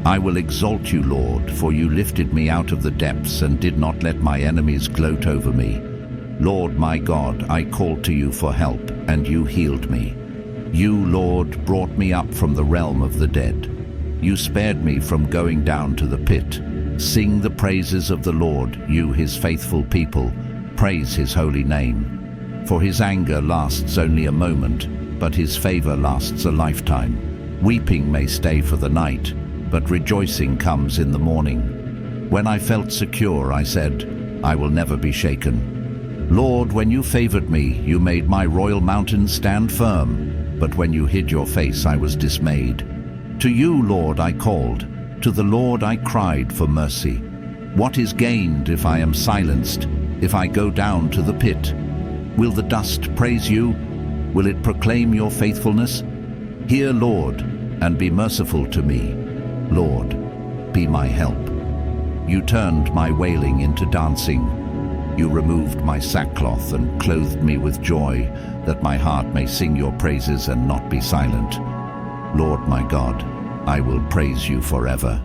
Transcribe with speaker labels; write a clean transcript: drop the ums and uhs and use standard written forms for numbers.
Speaker 1: I will exalt you, Lord, for you lifted me out of the depths and did not let my enemies gloat over me. Lord my God, I called to you for help, and you healed me. You, Lord, brought me up from the realm of the dead. You spared me from going down to the pit. Sing the praises of the Lord, you his faithful people. Praise his holy name. For his anger lasts only a moment, but his favor lasts a lifetime. Weeping may stay for the night, but rejoicing comes in the morning. When I felt secure, I said, I will never be shaken. Lord, when you favored me, you made my royal mountain stand firm. But when you hid your face, I was dismayed. To you, Lord, I called. To the Lord I cried for mercy. What is gained if I am silenced, if I go down to the pit? Will the dust praise you? Will it proclaim your faithfulness? Hear, Lord, and be merciful to me. Lord, be my help. You turned my wailing into dancing. You removed my sackcloth and clothed me with joy, that my heart may sing your praises and not be silent. Lord my God, I will praise you forever.